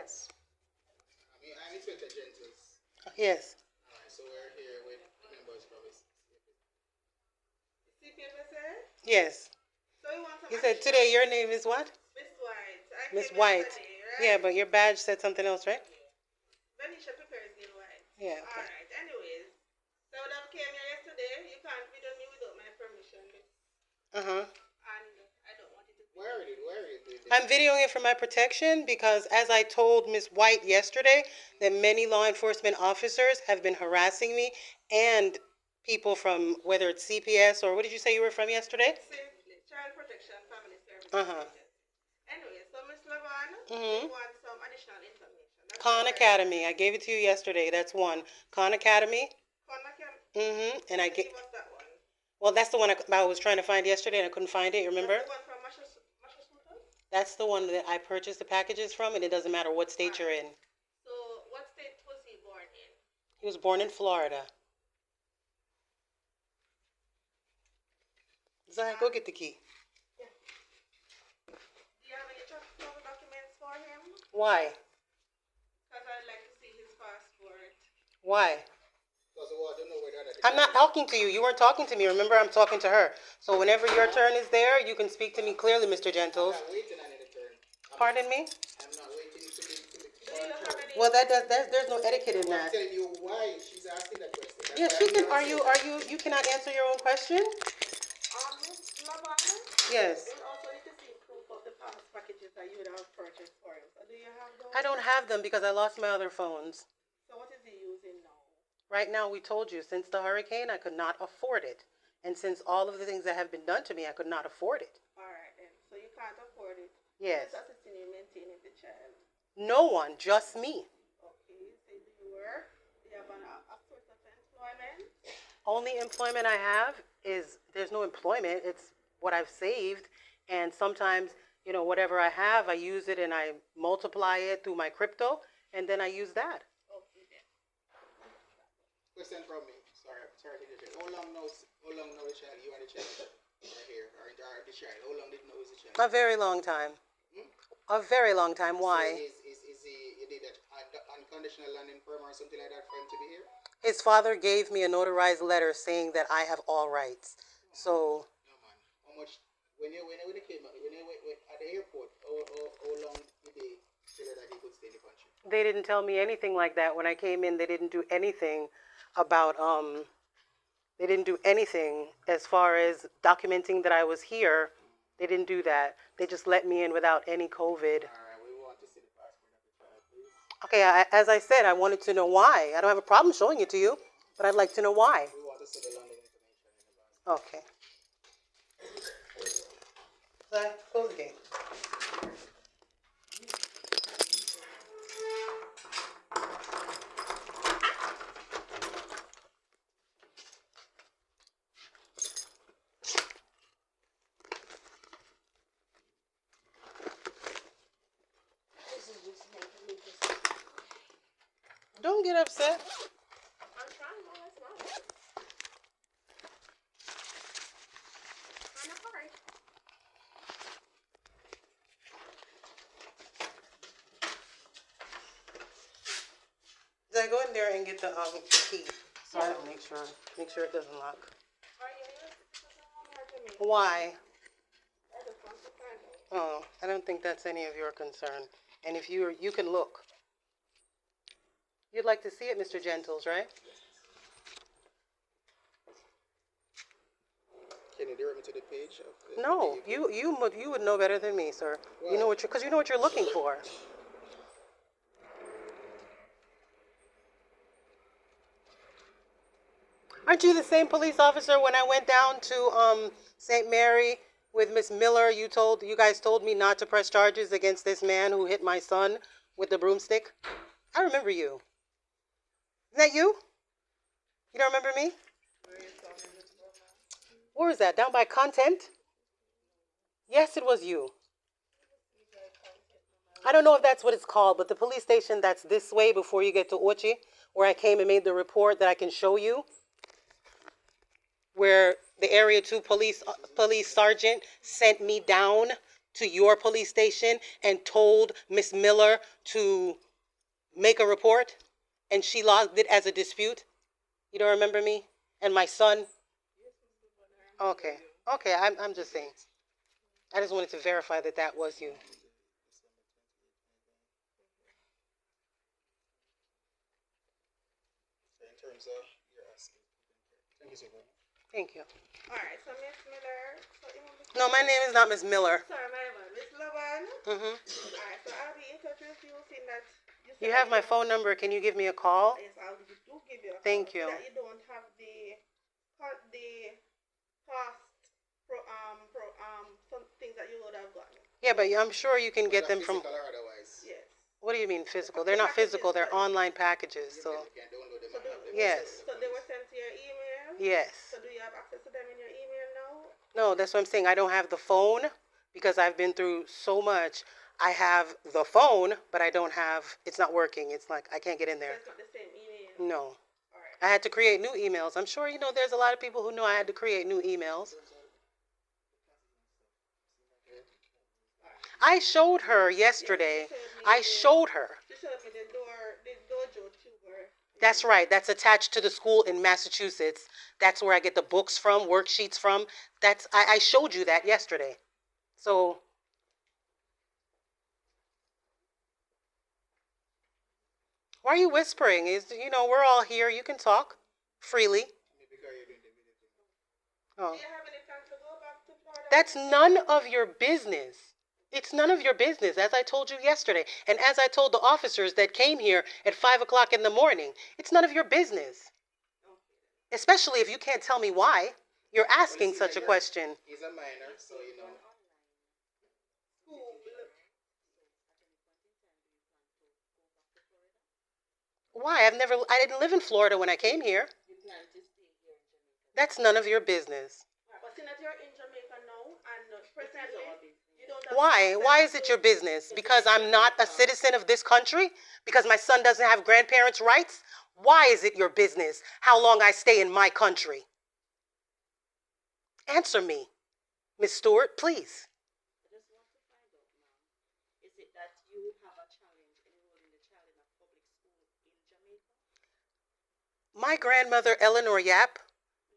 Yes. I'm Inspector Gentles. Yes. Alright, so we're here with members from CPFSA? Yes. So you want some You said today your name is what? Miss White. I Miss came White. yesterday, right? Yeah, but your badge said something else, right? Venetia prepares in white. Yeah. Okay. Alright, anyways. So when I came here yesterday, you can't video me without my permission, miss. Uh-huh. And I don't want it to Where are you doing this? I'm videoing it for my protection because, as I told Miss White yesterday, that many law enforcement officers have been harassing me and people from, whether it's CPS or what did you say you were from yesterday? Child Protection Family Services. Uh-huh. Anyway, so Miss Lavan, Mhm. you want some additional information. That's Khan all right. Academy. I gave it to you yesterday. That's one. Khan Academy. Khan Academy? Mm-hmm. And I Give get. us that one. Well, that's the one I was trying to find yesterday and I couldn't find it. You remember? That's the one from Massachusetts? That's the one that I purchased the packages from, and it doesn't matter what state you're in. So, what state was he born in? He was born in Florida. Zai, go get the key. Yeah. Do you have any travel documents for him? Why? Because I'd like to see his passport. Why? Because I don't know whether that I'm not talking to you. You weren't talking to me. Remember, I'm talking to her. So whenever your turn is there, you can speak to me clearly, Mr. Gentles. I'm not waiting on any turn. Pardon me? I'm not waiting to be Do you have any? Well, there's no etiquette in I'm that. telling you why she's asking that question. That's Yeah, why she I'm can. here You cannot answer your own question? Miss Lavana? Yes. We also need to see proof of the past packages that you would have purchased for him. So, do you have those? I don't have them because I lost my other phones. So, what is he using now? Right now, we told you, since the hurricane, I could not afford it. And since all of the things that have been done to me, I could not afford it. Alright then. So, you can't afford it. Yes. Who's assisting you maintaining the child? No one, just me. Okay, you say do you work? Do you have a source of employment? Only employment I have is, there's no employment. It's what I've saved. And sometimes, whatever I have, I use it and I multiply it through my crypto. And then I use that. Okay then. Question from me. Sorry to interrupt. How long now the child, you and the child are here, or the child? How long did you know is the child? A very long time. A very long time. Why? So is he, you did that unconditional landing permit or something like that for him to be here? His father gave me a notarized letter saying that I have all rights. So, No man. How much, when you came, when you went at the airport, how long did they tell you that he could stay in the country? they didn't tell me anything like that. When I came in, they didn't do anything about, they didn't do anything as far as documenting that I was here. They didn't do that. They just let me in without any COVID. Alright, we want to see the passport of the child, please. Okay, as I said, I wanted to know why. I don't have a problem showing it to you, but I'd like to know why. We want to see the landing information in the passport. Okay. Close the gate. Don't get upset. I'm trying, no, it's not. I'm not hurry. Zai, go in there and get the key. So I don't make sure it doesn't lock. Are you here? Because I'm hard to me. Why? I just want to find out. Oh, I don't think that's any of your concern. And if you can look. You'd like to see it, Mr. Gentles, right? Can you direct me to the page? Of the No, vehicle? you would know better than me, sir. You know because you know what you're looking for. Aren't you the same police officer when I went down to St. Mary with Miss Miller? You guys told me not to press charges against this man who hit my son with the broomstick. I remember you. Isn't that you? You don't remember me? Where is that? Down by Content? Yes, it was you. I don't know if that's what it's called, but the police station that's this way before you get to Ochi, where I came and made the report that I can show you, where the Area 2 police sergeant sent me down to your police station and told Miss Miller to make a report, and she logged it as a dispute? You don't remember me? And my son? Okay. Okay, I'm just saying. I just wanted to verify that that was you. In terms of your asking. Thank you so much. Thank you. Alright, so Miss Miller. So No, my name is not Miss Miller. Sorry, my bad. Miss Laban. Mm-hmm. Alright, so I'll be in touch with you seeing that You have my phone number. Can you give me a call? Yes, I'll do give you a Thank call. you. So that you don't have the past some things that you would have gotten. Yeah, but I'm sure you can get them from. Physical or otherwise. Yes. What do you mean physical? They're not physical. They're online packages. So You can download them and have them. yes, So they were sent to your email? yes. So do you have access to them in your email now? No, that's what I'm saying. I don't have the phone because I've been through so much. I have the phone, but I don't have. It's not working. It's like I can't get in there. It's not the same email. No. Alright. I had to create new emails. I'm sure you know there's a lot of people who know I had to create new emails. I showed her yesterday. I showed her. She showed me the dojo tuber. That's right. That's attached to the school in Massachusetts. That's where I get the books from, worksheets from. I showed you that yesterday. So why are you whispering? We're all here. You can talk freely. Oh. Do you have any plans to go back to Florida? That's none of your business. It's none of your business, as I told you yesterday. And as I told the officers that came here at 5 o'clock in the morning, it's none of your business. Especially if you can't tell me why you're asking such a question. He's a minor, so you know. Why? I didn't live in Florida when I came here. That's none of your business. But seeing that you're in Jamaica now, and presently, you don't have Why? Why is it your business? Because I'm not a citizen of this country? Because my son doesn't have grandparents' rights? Why is it your business how long I stay in my country? Answer me, Miss Stewart, please. I just want to find out, ma'am, is it that you have a challenge enrolling the child in a public school in Jamaica? My grandmother, Eleanor Yap,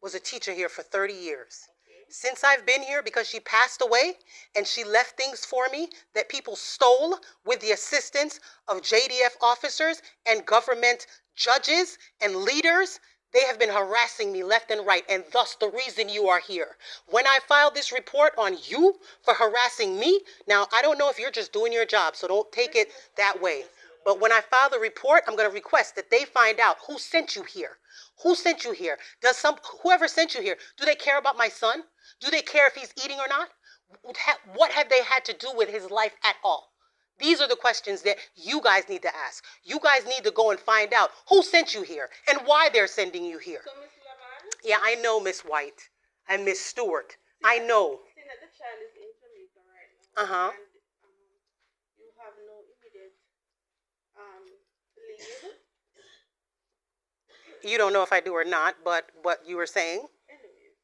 was a teacher here for 30 years. Since I've been here, because she passed away and she left things for me that people stole with the assistance of JDF officers and government judges and leaders, they have been harassing me left and right, and thus the reason you are here. When I filed this report on you for harassing me, now I don't know if you're just doing your job, so don't take it that way. But when I file the report, I'm going to request that they find out who sent you here. Who sent you here? Whoever sent you here, do they care about my son? Do they care if he's eating or not? What have they had to do with his life at all? These are the questions that you guys need to ask. You guys need to go and find out who sent you here and why they're sending you here. So, Miss Laban? Yeah, I know, Miss White and Miss Stewart. I know. Seeing that the child is in Jamaica right now. Uh-huh. And you have no immediate leave. You don't know if I do or not, but what you were saying? Anyways,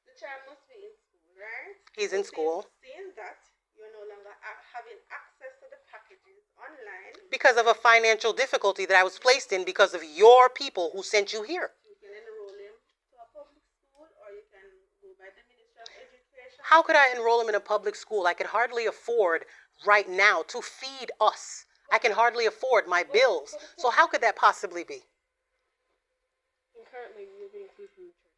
the child must be in school, right? He's in school. Seeing that, you're no longer having access to the packages online. Because of a financial difficulty that I was placed in because of your people who sent you here. You can enroll him to a public school, or you can go by the Ministry of Education. How could I enroll him in a public school? I could hardly afford right now to feed us. I can hardly afford my bills. So how could that possibly be? And currently we're being free from the church.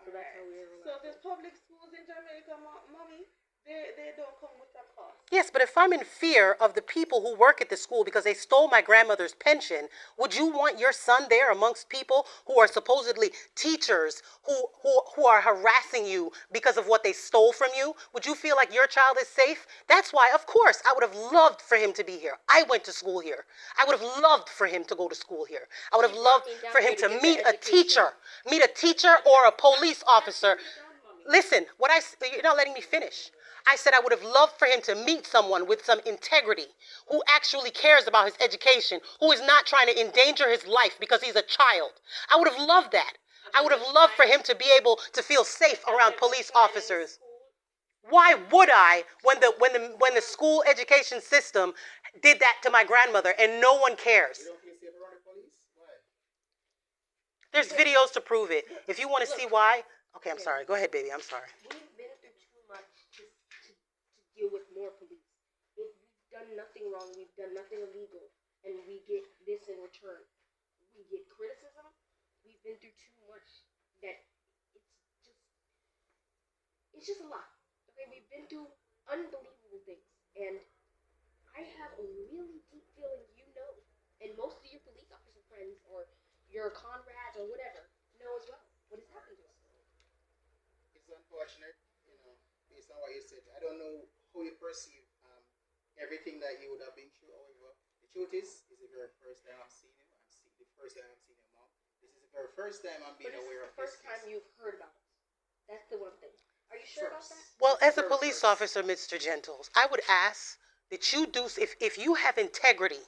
So that's how we're So the public schools in Jamaica, mommy, they don't come with a cost. Yes, but if I'm in fear of the people who work at the school because they stole my grandmother's pension, would you want your son there amongst people who are supposedly teachers who are harassing you because of what they stole from you? Would you feel like your child is safe? That's why, of course, I would have loved for him to be here. I went to school here. I would have loved for him to go to school here. I would have loved for him to meet a teacher or a police officer. Listen, you're not letting me finish. I said I would have loved for him to meet someone with some integrity, who actually cares about his education, who is not trying to endanger his life because he's a child. I would have loved that. I would have loved for him to be able to feel safe around police officers. Why would I when the school education system did that to my grandmother and no one cares? You don't feel safe around the police? Why? There's videos to prove it. If you want to see why, okay, I'm sorry. Go ahead, baby. I'm sorry. We've been through too much to deal with more police. If we've done nothing wrong, we've done nothing illegal, and we get this in return. We get criticism. We've been through too much that it's just a lot. Okay, we've been through unbelievable things, and I have a really deep feeling and most of your police officer friends or your comrades or whatever know as well what has happened to us. It's unfortunate, based on what you said. I don't know how you perceive everything that you would have been through. However, the truth is the very first time I'm seeing him. The first time I'm seeing your mom. This is the very first time I'm being aware of this. First time you've heard about it. That's the one thing. Are you sure about that? Well, as a police officer, Mr. Gentles, I would ask that you do, if you have integrity,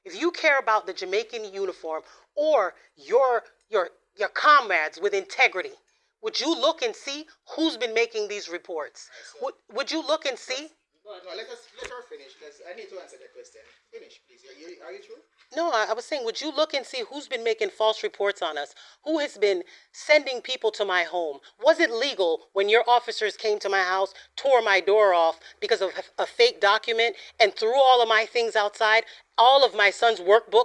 if you care about the Jamaican uniform or your comrades with integrity, would you look and see who's been making these reports? Right, so would you look and see? no, let her finish because I need to answer that question. Finish, please. Are you true? No, I was saying, would you look and see who's been making false reports on us? Who has been sending people to my home? Was it legal when your officers came to my house, tore my door off because of a fake document and threw all of my things outside, all of my son's workbook